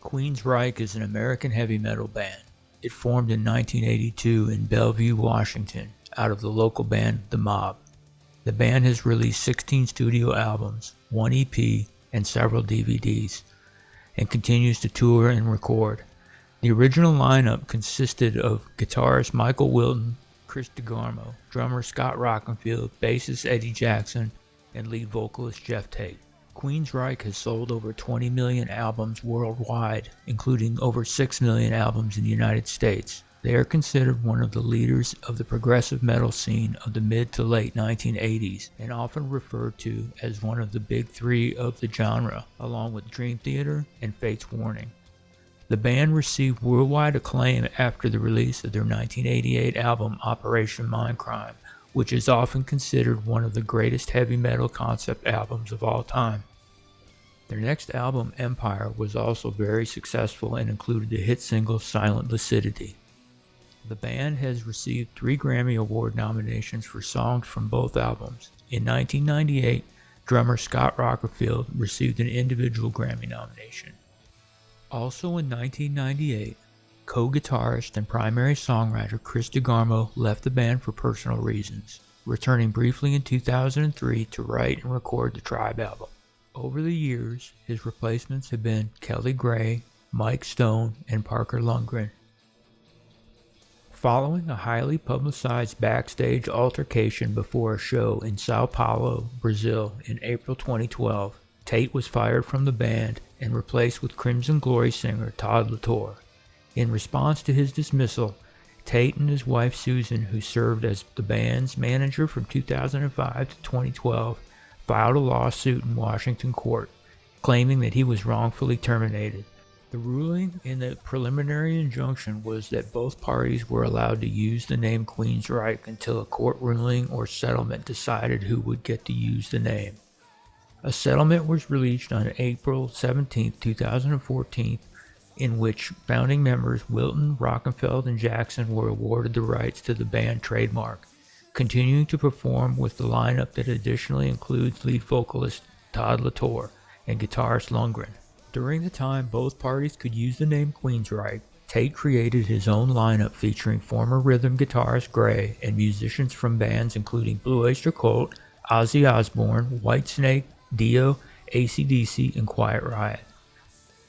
Queensryche is an American heavy metal band. It formed in 1982 in Bellevue, Washington, out of the local band The Mob. The band has released 16 studio albums, 1 EP, and several DVDs, and continues to tour and record. The original lineup consisted of guitarist Michael Wilton, Chris DeGarmo, drummer Scott Rockenfield, bassist Eddie Jackson, and lead vocalist Jeff Tate. Queensryche has sold over 20 million albums worldwide, including over 6 million albums in the United States. They are considered one of the leaders of the progressive metal scene of the mid to late 1980s and often referred to as one of the big three of the genre, along with Dream Theater and Fate's Warning. The band received worldwide acclaim after the release of their 1988 album Operation Mindcrime, which is often considered one of the greatest heavy metal concept albums of all time. Their next album, Empire, was also very successful and included the hit single Silent Lucidity. The band has received 3 Grammy Award nominations for songs from both albums. In 1998, drummer Scott Rockenfield received an individual Grammy nomination. Also in 1998, co-guitarist and primary songwriter Chris DeGarmo left the band for personal reasons, returning briefly in 2003 to write and record the Tribe album. Over the years, his replacements have been Kelly Gray, Mike Stone, and Parker Lundgren. Following a highly publicized backstage altercation before a show in Sao Paulo, Brazil in April 2012, Tate was fired from the band and replaced with Crimson Glory singer Todd Latour. In response to his dismissal, Tate and his wife Susan, who served as the band's manager from 2005 to 2012, filed a lawsuit in Washington court, claiming that he was wrongfully terminated. The ruling in the preliminary injunction was that both parties were allowed to use the name Queensryche until a court ruling or settlement decided who would get to use the name. A settlement was reached on April 17, 2014, in which founding members Wilton, Rockenfeld, and Jackson were awarded the rights to the band trademark, continuing to perform with the lineup that additionally includes lead vocalist Todd Latour and guitarist Lundgren. During the time both parties could use the name Queensryche, Tate created his own lineup featuring former rhythm guitarist Gray and musicians from bands including Blue Oyster Cult, Ozzy Osbourne, Whitesnake, Dio, AC/DC, and Quiet Riot.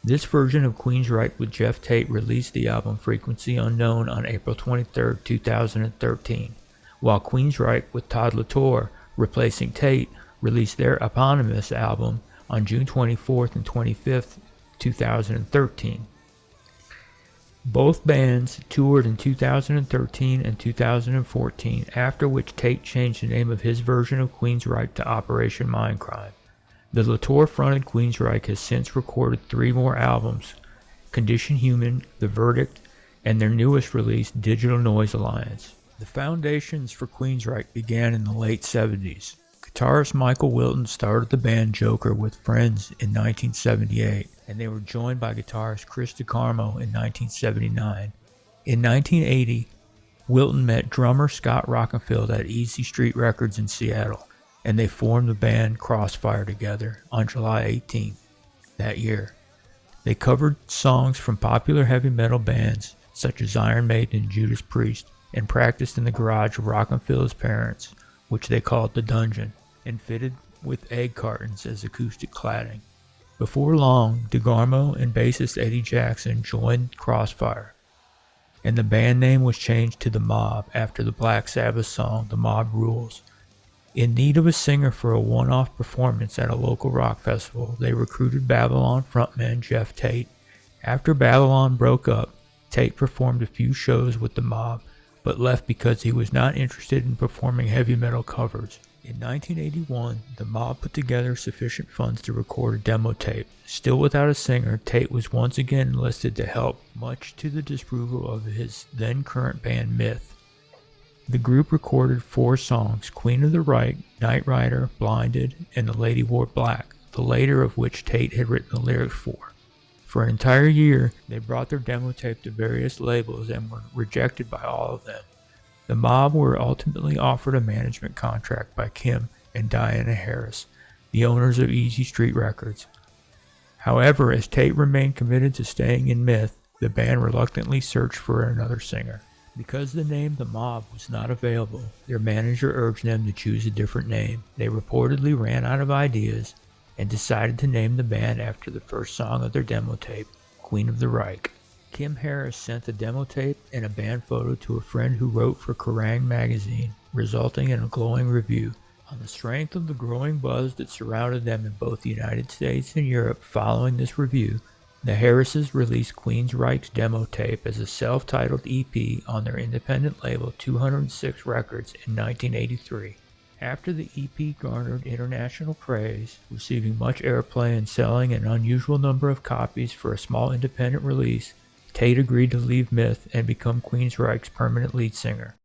This version of Queensryche with Jeff Tate released the album Frequency Unknown on April 23, 2013, while Queensryche with Todd Latour, replacing Tate, released their eponymous album on June 24th and 25th, 2013. Both bands toured in 2013 and 2014, after which Tate changed the name of his version of Queensryche to Operation Mindcrime. The Latour-fronted Queensryche has since recorded 3 more albums, Condition Human, The Verdict, and their newest release, Digital Noise Alliance. The foundations for Queensryche began in the late 70s. Guitarist Michael Wilton started the band Joker with friends in 1978, and they were joined by guitarist Chris DeGarmo in 1979. In 1980, Wilton met drummer Scott Rockenfield at Easy Street Records in Seattle, and they formed the band Crossfire together on July 18th that year. They covered songs from popular heavy metal bands such as Iron Maiden and Judas Priest, and practiced in the garage of Rockenfield's parents, which they called the Dungeon, and fitted with egg cartons as acoustic cladding. Before long, DeGarmo and bassist Eddie Jackson joined Crossfire, and the band name was changed to The Mob after the Black Sabbath song The Mob Rules. In need of a singer for a one-off performance at a local rock festival, they recruited Babylon frontman Jeff Tate. After Babylon broke up, Tate performed a few shows with The Mob, but left because he was not interested in performing heavy metal covers. In 1981, The Mob put together sufficient funds to record a demo tape. Still without a singer, Tate was once again enlisted to help, much to the disapproval of his then-current band Myth. The group recorded 4 songs, Queen of the Right, Night Rider, Blinded, and The Lady Wore Black, the later of which Tate had written the lyrics for. For an entire year, they brought their demo tape to various labels and were rejected by all of them. The Mob were ultimately offered a management contract by Kim and Diana Harris, the owners of Easy Street Records. However, as Tate remained committed to staying in Myth, the band reluctantly searched for another singer. Because the name The Mob was not available, their manager urged them to choose a different name. They reportedly ran out of ideas and decided to name the band after the first song of their demo tape, Queen of the Reich. Kim Harris sent the demo tape and a band photo to a friend who wrote for Kerrang! Magazine, resulting in a glowing review. On the strength of the growing buzz that surrounded them in both the United States and Europe following this review, the Harrises released Queensryche's demo tape as a self-titled EP on their independent label 206 Records in 1983. After the EP garnered international praise, receiving much airplay and selling an unusual number of copies for a small independent release, Tate agreed to leave Myth and become Queensryche's permanent lead singer.